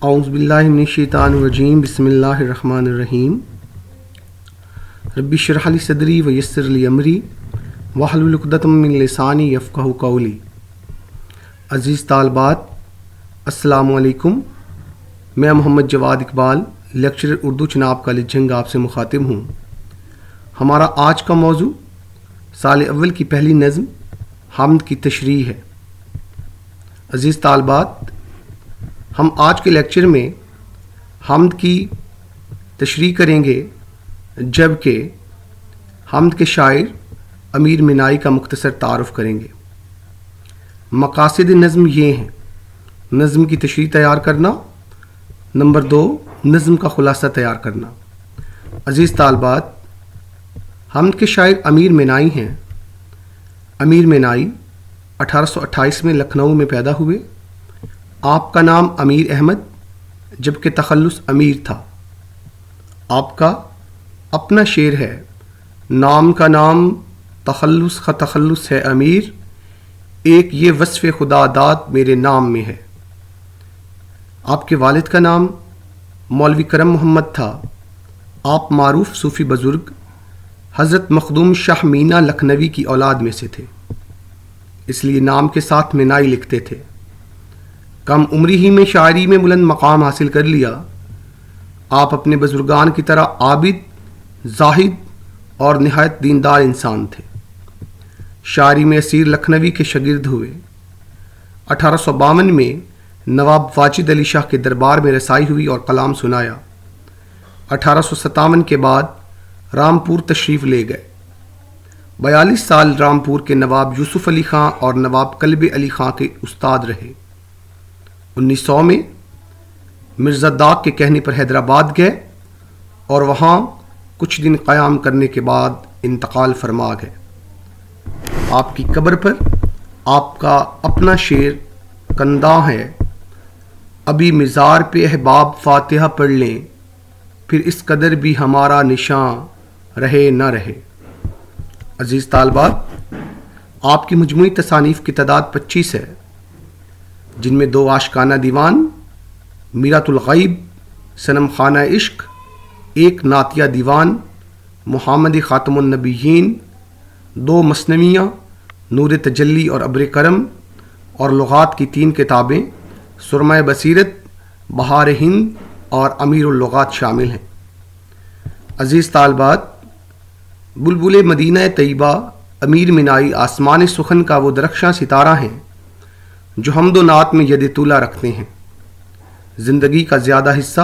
اعوذ باللہ من الشیطان الرجیم بسم اللہ الرحمن الرحیم رب اشرح لی صدری ویسر لی امری واحلل عقدۃ من لسانی یفقہوا قولی۔ عزیز طالبات، السلام علیکم۔ میں محمد جواد اقبال، لیکچرر اردو چناب کالج جنگ آپ سے مخاطب ہوں۔ ہمارا آج کا موضوع سال اول کی پہلی نظم حمد کی تشریح ہے۔ عزیز طالبات، ہم آج کے لیکچر میں حمد کی تشریح کریں گے، جبکہ حمد کے شاعر امیر مینائی کا مختصر تعارف کریں گے۔ مقاصد نظم یہ ہیں: نظم کی تشریح تیار کرنا، نمبر 2 نظم کا خلاصہ تیار کرنا۔ عزیز طالبات، حمد کے شاعر امیر مینائی ہیں۔ امیر مینائی 1828 میں لکھنؤ میں پیدا ہوئے۔ آپ کا نام امیر احمد جبکہ تخلص امیر تھا۔ آپ کا اپنا شعر ہے: نام کا نام تخلص کا تخلص ہے امیر، ایک یہ وصف خدا داد میرے نام میں ہے۔ آپ کے والد کا نام مولوی کرم محمد تھا۔ آپ معروف صوفی بزرگ حضرت مخدوم شاہ مینا لکھنوی کی اولاد میں سے تھے، اس لیے نام کے ساتھ مینائی لکھتے تھے۔ کم عمری ہی میں شاعری میں بلند مقام حاصل کر لیا۔ آپ اپنے بزرگان کی طرح عابد، زاہد اور نہایت دیندار انسان تھے۔ شاعری میں اسیر لکھنوی کے شاگرد ہوئے۔ 1852 میں نواب واجد علی شاہ کے دربار میں رسائی ہوئی اور کلام سنایا۔ 1857 کے بعد رامپور تشریف لے گئے۔ 42 سال رامپور کے نواب یوسف علی خان اور نواب کلب علی خان کے استاد رہے۔ 1900 میں مرزا داغ کے کہنے پر حیدرآباد گئے اور وہاں کچھ دن قیام کرنے کے بعد انتقال فرما گئے۔ آپ کی قبر پر آپ کا اپنا شعر کنداں ہے: ابھی مزار پہ احباب فاتحہ پڑھ لیں، پھر اس قدر بھی ہمارا نشان رہے نہ رہے۔ عزیز طالبات، آپ کی مجموعی تصانیف کی تعداد 25 ہے، جن میں 2 عاشقانہ دیوان، میرات الغیب، صنم خانہ عشق، 1 نعتیہ دیوان، محمد خاتم النبیین، 2 مثنویاں، نور تجلی اور ابر کرم، اور لغات کی 3 کتابیں، سرمہ بصیرت، بہار ہند اور امیر اللغات شامل ہیں۔ عزیز طالبات، بلبل مدینہ طیبہ امیر مینائی آسمان سخن کا وہ درخشاں ستارہ ہیں جو حمد و نعت میں ید طولہ رکھتے ہیں۔ زندگی کا زیادہ حصہ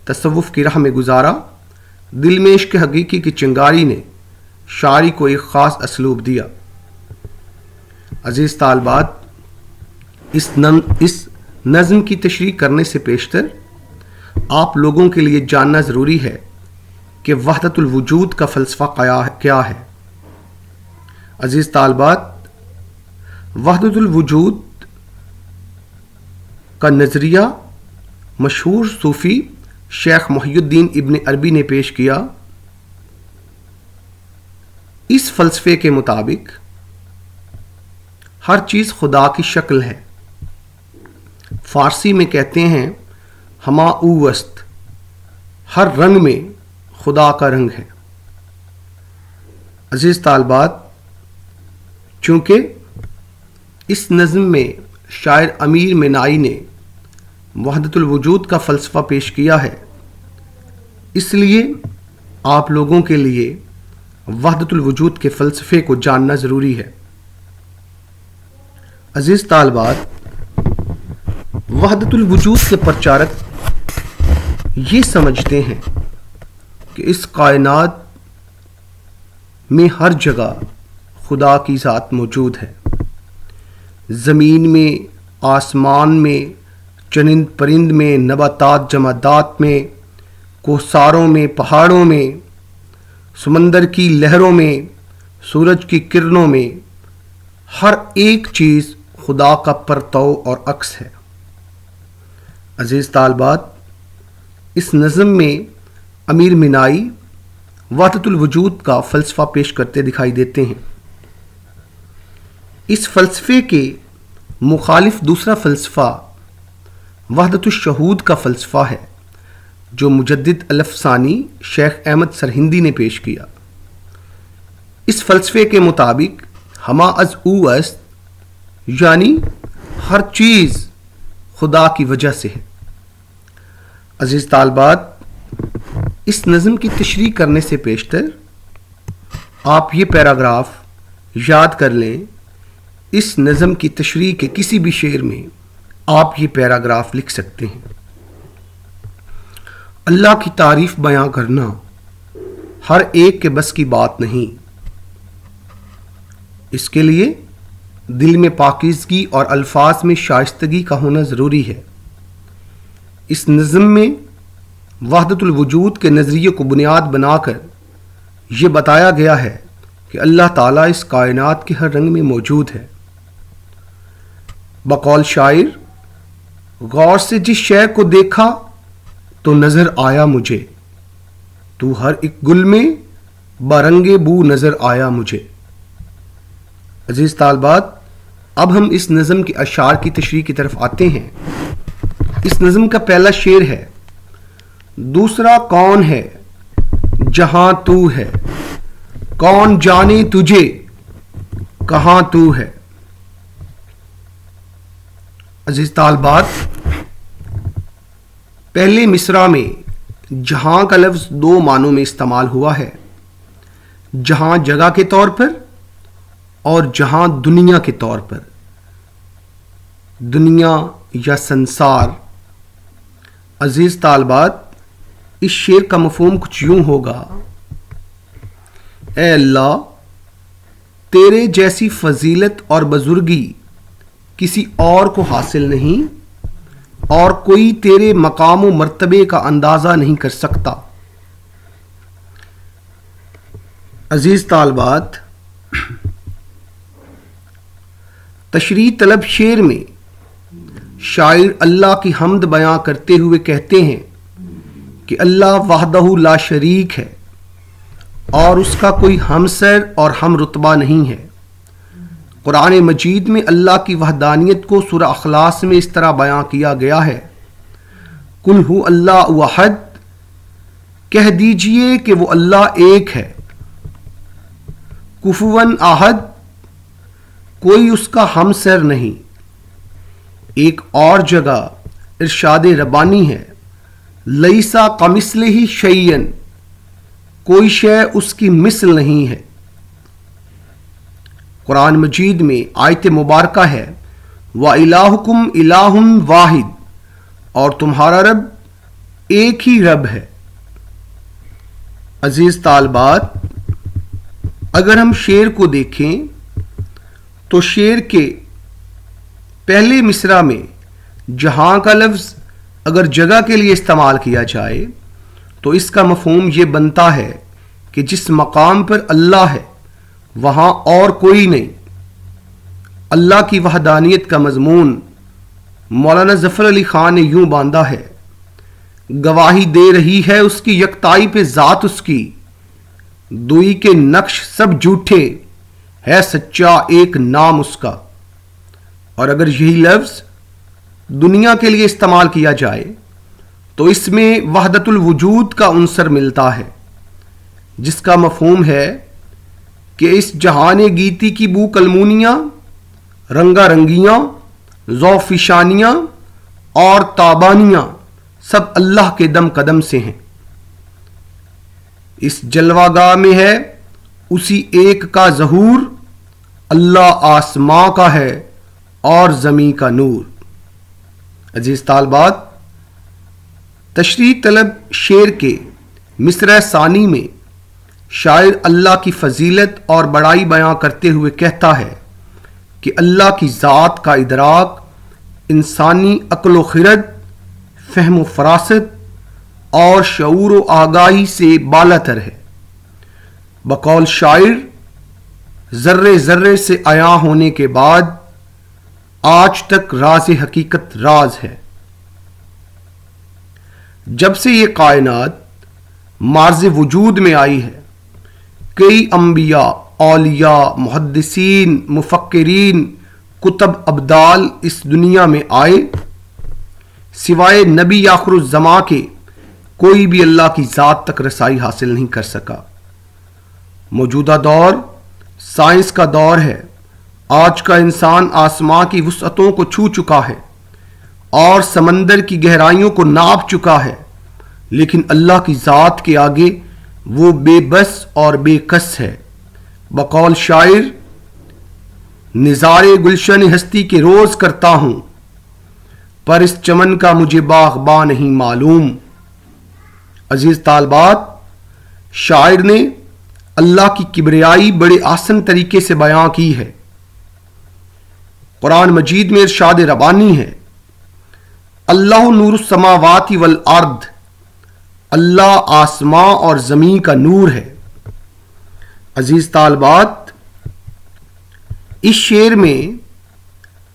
تصوف کی راہ میں گزارا۔ دل میں عشق حقیقی کی چنگاری نے شاعری کو ایک خاص اسلوب دیا۔ عزیز طالبات، اس نظم کی تشریح کرنے سے پیشتر آپ لوگوں کے لیے جاننا ضروری ہے کہ وحدت الوجود کا فلسفہ کیا ہے۔ عزیز طالبات، وحدت الوجود کا نظریہ مشہور صوفی شیخ محی الدین ابن عربی نے پیش کیا۔ اس فلسفے کے مطابق ہر چیز خدا کی شکل ہے۔ فارسی میں کہتے ہیں ہما او است، ہر رنگ میں خدا کا رنگ ہے۔ عزیز طالبات، چونکہ اس نظم میں شاعر امیر مینائی نے وحدت الوجود کا فلسفہ پیش کیا ہے، اس لیے آپ لوگوں کے لیے وحدت الوجود کے فلسفے کو جاننا ضروری ہے۔ عزیز طالبات، وحدت الوجود کے پرچارک یہ سمجھتے ہیں کہ اس کائنات میں ہر جگہ خدا کی ذات موجود ہے۔ زمین میں، آسمان میں، چرند پرند میں، نباتات جمادات میں، کوہساروں میں، پہاڑوں میں، سمندر کی لہروں میں، سورج کی کرنوں میں، ہر ایک چیز خدا کا پرتو اور عکس ہے۔ عزیز طالبات، اس نظم میں امیر مینائی وحدت الوجود کا فلسفہ پیش کرتے دکھائی دیتے ہیں۔ اس فلسفے کے مخالف دوسرا فلسفہ وحدت الشہود کا فلسفہ ہے جو مجدد الافسانی شیخ احمد سرہندی نے پیش کیا۔ اس فلسفے کے مطابق ہما از او است، یعنی ہر چیز خدا کی وجہ سے ہے۔ عزیز طالبات، اس نظم کی تشریح کرنے سے پیشتر آپ یہ پیراگراف یاد کر لیں۔ اس نظم کی تشریح کے کسی بھی شعر میں آپ یہ پیراگراف لکھ سکتے ہیں۔ اللہ کی تعریف بیان کرنا ہر ایک کے بس کی بات نہیں، اس کے لیے دل میں پاکیزگی اور الفاظ میں شائستگی کا ہونا ضروری ہے۔ اس نظم میں وحدت الوجود کے نظریے کو بنیاد بنا کر یہ بتایا گیا ہے کہ اللہ تعالیٰ اس کائنات کے ہر رنگ میں موجود ہے۔ بقول شاعر، غور سے جس شے کو دیکھا تو نظر آیا مجھے، تو ہر ایک گل میں برنگ بو نظر آیا مجھے۔ عزیز طالبات، اب ہم اس نظم کے اشعار کی تشریح کی طرف آتے ہیں۔ اس نظم کا پہلا شعر ہے: دوسرا کون ہے جہاں تو ہے، کون جانے تجھے کہاں تو ہے۔ عزیز طالبات، پہلے مصرع میں جہاں کا لفظ دو معنوں میں استعمال ہوا ہے، جہاں جگہ کے طور پر اور جہاں دنیا کے طور پر۔ دنیا یا سنسار۔ عزیز طالبات، اس شعر کا مفہوم کچھ یوں ہوگا: اے اللہ، تیرے جیسی فضیلت اور بزرگی کسی اور کو حاصل نہیں، اور کوئی تیرے مقام و مرتبے کا اندازہ نہیں کر سکتا۔ عزیز طالبات، تشریح طلب شعر میں شاعر اللہ کی حمد بیان کرتے ہوئے کہتے ہیں کہ اللہ وحدہ لا شریک ہے اور اس کا کوئی ہمسر اور ہم رتبہ نہیں ہے۔ قرآن مجید میں اللہ کی وحدانیت کو سورہ اخلاص میں اس طرح بیان کیا گیا ہے: قل ہو اللہ احد، کہہ دیجئے کہ وہ اللہ ایک ہے، کفواً احد، کوئی اس کا ہمسر نہیں۔ ایک اور جگہ ارشاد ربانی ہے: لیسا کمثلہ شیئن، کوئی شے اس کی مثل نہیں ہے۔ قرآن مجید میں آیت مبارکہ ہے: وَإِلَٰهُكُمْ إِلَٰهٌ وَاحِدٌ، اور تمہارا رب ایک ہی رب ہے۔ عزیز طالبات، اگر ہم شعر کو دیکھیں تو شعر کے پہلے مصرع میں جہاں کا لفظ اگر جگہ کے لیے استعمال کیا جائے تو اس کا مفہوم یہ بنتا ہے کہ جس مقام پر اللہ ہے وہاں اور کوئی نہیں۔ اللہ کی وحدانیت کا مضمون مولانا ظفر علی خان نے یوں باندھا ہے: گواہی دے رہی ہے اس کی یکتائی پہ ذات اس کی، دوئی کے نقش سب جھوٹے، ہے سچا ایک نام اس کا۔ اور اگر یہی لفظ دنیا کے لیے استعمال کیا جائے تو اس میں وحدت الوجود کا عنصر ملتا ہے، جس کا مفہوم ہے کہ اس جہان گیتی کی بو کلمونیاں، رنگا رنگیاں، ذوفشانیاں اور تابانیاں سب اللہ کے دم قدم سے ہیں۔ اس جلوہ گاہ میں ہے اسی ایک کا ظہور، اللہ آسماں کا ہے اور زمین کا نور۔ عزیز طالبات، تشریح طلب شعر کے مصرع ثانی میں شاعر اللہ کی فضیلت اور بڑائی بیان کرتے ہوئے کہتا ہے کہ اللہ کی ذات کا ادراک انسانی عقل و خرد، فہم و فراست اور شعور و آگاہی سے بالاتر ہے۔ بقول شاعر، ذرے ذرے سے عیاں ہونے کے بعد آج تک راز حقیقت راز ہے۔ جب سے یہ کائنات مارز وجود میں آئی ہے، کئی انبیاء، اولیاء، محدثین، مفکرین، کتب ابدال اس دنیا میں آئے، سوائے نبی آخر الزماں کے کوئی بھی اللہ کی ذات تک رسائی حاصل نہیں کر سکا۔ موجودہ دور سائنس کا دور ہے۔ آج کا انسان آسماں کی وسعتوں کو چھو چکا ہے اور سمندر کی گہرائیوں کو ناپ چکا ہے، لیکن اللہ کی ذات کے آگے وہ بے بس اور بے کس ہے۔ بقول شاعر، نظارے گلشن ہستی کے روز کرتا ہوں، پر اس چمن کا مجھے باغباں نہیں معلوم۔ عزیز طالبات، شاعر نے اللہ کی کبریائی بڑے آسن طریقے سے بیان کی ہے۔ قرآن مجید میں ارشاد ربانی ہے، اللہ نور السماوات والارض، اللہ آسماں اور زمین کا نور ہے۔ عزیز طالبات، اس شعر میں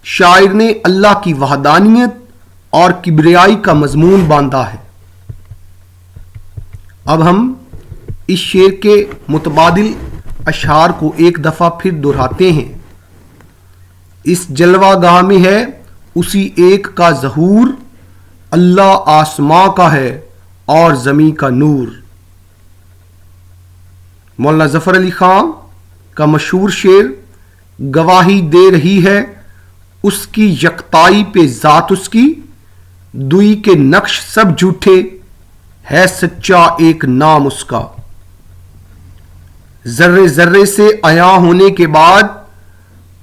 شاعر نے اللہ کی وحدانیت اور کبریائی کا مضمون باندھا ہے۔ اب ہم اس شعر کے متبادل اشعار کو ایک دفعہ پھر دہراتے ہیں۔ اس جلوہ گاہ میں ہے اسی ایک کا ظہور، اللہ آسماں کا ہے اور زمین کا نور۔ مولانا ظفر علی خان کا مشہور شعر گواہی دے رہی ہے اس کی یکتائی پہ ذات اس کی، دوئی کے نقش سب جھوٹے، ہے سچا ایک نام اس کا۔ ذرے ذرے سے عیاں ہونے کے بعد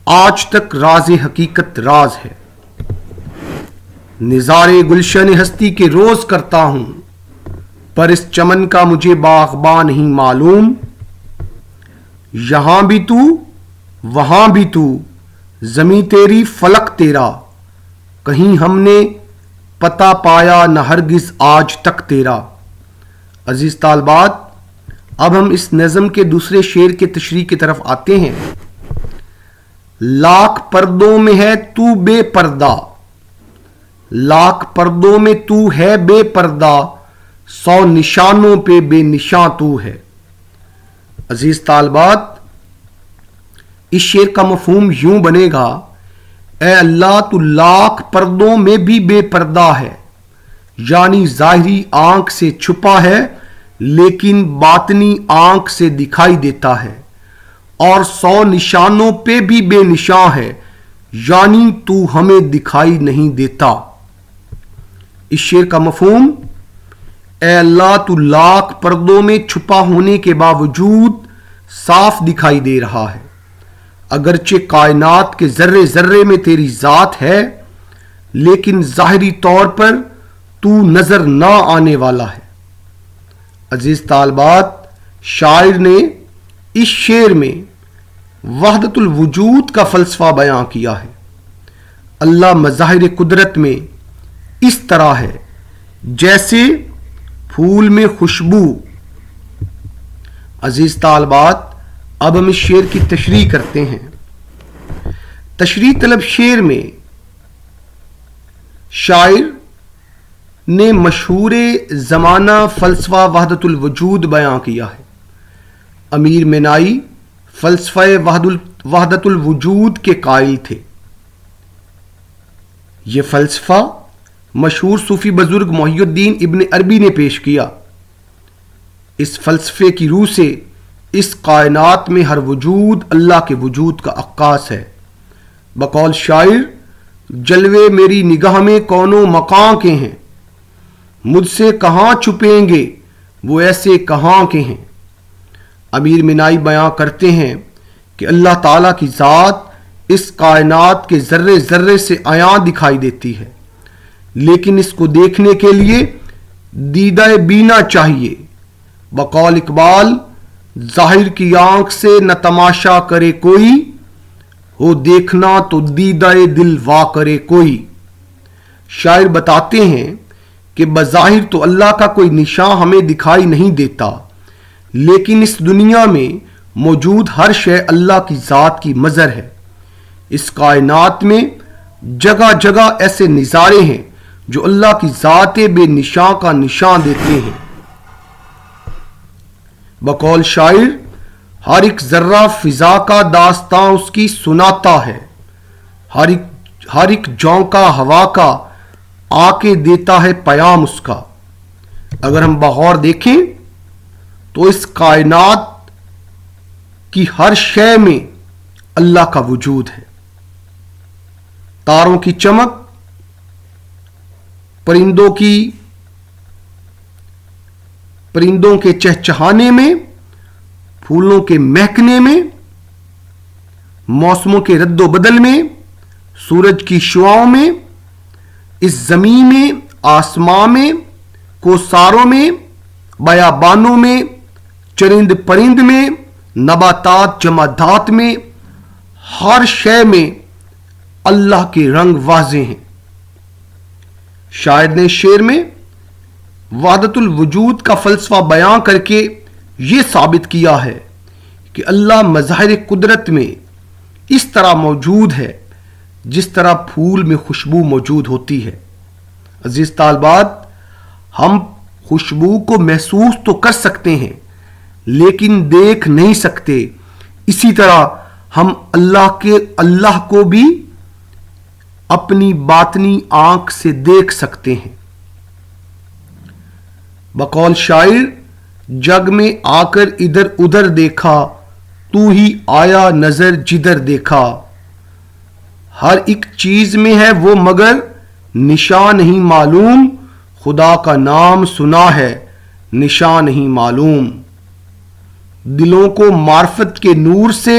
آج تک راز حقیقت راز ہے۔ نظارے گلشن ہستی کے روز کرتا ہوں، پر اس چمن کا مجھے باغباں نہیں معلوم۔ یہاں بھی تو وہاں بھی تو، زمیں تیری فلک تیرا، کہیں ہم نے پتہ پایا نہ ہرگز آج تک تیرا۔ عزیز طالبات، اب ہم اس نظم کے دوسرے شعر کے تشریح کی طرف آتے ہیں۔ لاکھ پردوں میں ہے تو بے پردہ، لاکھ پردوں میں تو ہے بے پردہ، 100 نشانوں پہ بے نشاں تو ہے۔ عزیز طالبات، اس شعر کا مفہوم یوں بنے گا، اے اللہ تو لاکھ پردوں میں بھی بے پردہ ہے، یعنی ظاہری آنکھ سے چھپا ہے لیکن باطنی آنکھ سے دکھائی دیتا ہے، اور 100 نشانوں پہ بھی بے نشاں ہے، یعنی تو ہمیں دکھائی نہیں دیتا۔ اس شعر کا مفہوم، اے اللہ تو لاکھ پردوں میں چھپا ہونے کے باوجود صاف دکھائی دے رہا ہے، اگرچہ کائنات کے ذرے ذرے میں تیری ذات ہے، لیکن ظاہری طور پر تو نظر نہ آنے والا ہے۔ عزیز طالبات، شاعر نے اس شعر میں وحدت الوجود کا فلسفہ بیان کیا ہے۔ اللہ مظاہر قدرت میں اس طرح ہے جیسے پھول میں خوشبو۔ عزیز طالبات، اب ہم اس شعر کی تشریح کرتے ہیں۔ تشریح طلب شعر میں شاعر نے مشہور زمانہ فلسفہ وحدت الوجود بیان کیا ہے۔ امیر منائی فلسفہ وحدت الوجود کے قائل تھے۔ یہ فلسفہ مشہور صوفی بزرگ محی الدین ابن عربی نے پیش کیا۔ اس فلسفے کی روح سے اس کائنات میں ہر وجود اللہ کے وجود کا عکاس ہے۔ بقول شاعر، جلوے میری نگاہ میں کونوں مقاں کے ہیں، مجھ سے کہاں چھپیں گے وہ ایسے کہاں کے ہیں۔ امیر منائی بیان کرتے ہیں کہ اللہ تعالیٰ کی ذات اس کائنات کے ذرے ذرے سے عیاں دکھائی دیتی ہے، لیکن اس کو دیکھنے کے لیے دیدہ بینا چاہیے۔ بقول اقبال، ظاہر کی آنکھ سے نہ تماشا کرے کوئی، ہو دیکھنا تو دیدہ دل وا کرے کوئی۔ شاعر بتاتے ہیں کہ بظاہر تو اللہ کا کوئی نشان ہمیں دکھائی نہیں دیتا، لیکن اس دنیا میں موجود ہر شے اللہ کی ذات کی مظہر ہے۔ اس کائنات میں جگہ جگہ ایسے نظارے ہیں جو اللہ کی ذات بے نشان کا نشان دیتے ہیں۔ بقول شاعر، ہر ایک ذرہ فضا کا داستان اس کی سناتا ہے، ہر ایک جھونکا ہوا کا آکے دیتا ہے پیام اس کا۔ اگر ہم بغور دیکھیں تو اس کائنات کی ہر شے میں اللہ کا وجود ہے۔ تاروں کی چمک، پرندوں کے چہچہانے میں، پھولوں کے مہکنے میں، موسموں کے رد و بدل میں، سورج کی شعاؤں میں، اس زمین میں، آسمان میں، کوثاروں میں، بیابانوں میں، چرند پرند میں، نباتات جمادات میں، ہر شے میں اللہ کے رنگ واضح ہیں۔ شاعر نے شعر میں وحدت الوجود کا فلسفہ بیان کر کے یہ ثابت کیا ہے کہ اللہ مظاہر قدرت میں اس طرح موجود ہے جس طرح پھول میں خوشبو موجود ہوتی ہے۔ عزیز طالبات، ہم خوشبو کو محسوس تو کر سکتے ہیں لیکن دیکھ نہیں سکتے۔ اسی طرح ہم اللہ کو بھی اپنی باطنی آنکھ سے دیکھ سکتے ہیں۔ بقول شاعر، جگ میں آ کر ادھر ادھر دیکھا، تو ہی آیا نظر جدھر دیکھا۔ ہر ایک چیز میں ہے وہ مگر نشان نہیں معلوم، خدا کا نام سنا ہے نشان نہیں معلوم۔ دلوں کو معرفت کے نور سے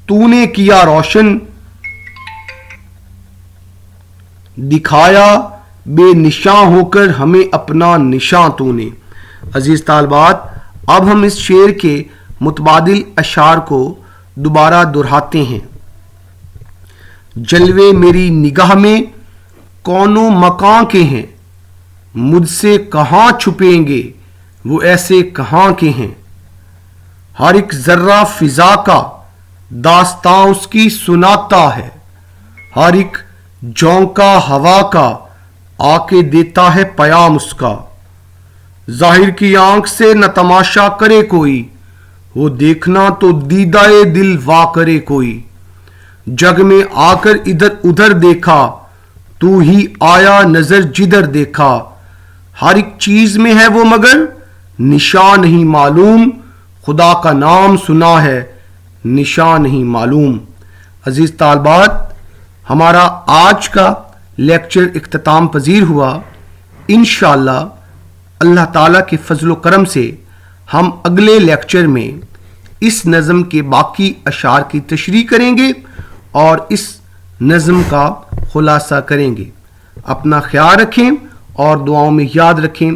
تو نے کیا روشن، دکھایا بے نشاں ہو کر ہمیں اپنا نشاں تو نے۔ عزیز طالبات، اب ہم اس شعر کے متبادل اشعار کو دوبارہ دہراتے ہیں۔ جلوے میری نگاہ میں کون و مکاں کے ہیں، مجھ سے کہاں چھپیں گے وہ ایسے کہاں کے ہیں۔ ہر ایک ذرہ فضا کا داستاں اس کی سناتا ہے، ہر ایک جھونکا ہوا کا آ کے دیتا ہے پیام اس کا۔ ظاہر کی آنکھ سے نہ تماشا کرے کوئی، وہ دیکھنا تو دیدہ دل وا کرے کوئی۔ جگ میں آ کر ادھر ادھر دیکھا، تو ہی آیا نظر جدھر دیکھا۔ ہر ایک چیز میں ہے وہ مگر نشان نہیں معلوم، خدا کا نام سنا ہے نشان نہیں معلوم۔ عزیز طالبات، ہمارا آج کا لیکچر اختتام پذیر ہوا۔ انشاءاللہ اللہ تعالیٰ کے فضل و کرم سے ہم اگلے لیکچر میں اس نظم کے باقی اشعار کی تشریح کریں گے اور اس نظم کا خلاصہ کریں گے۔ اپنا خیال رکھیں اور دعاؤں میں یاد رکھیں۔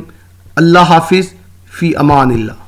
اللہ حافظ، فی امان اللہ۔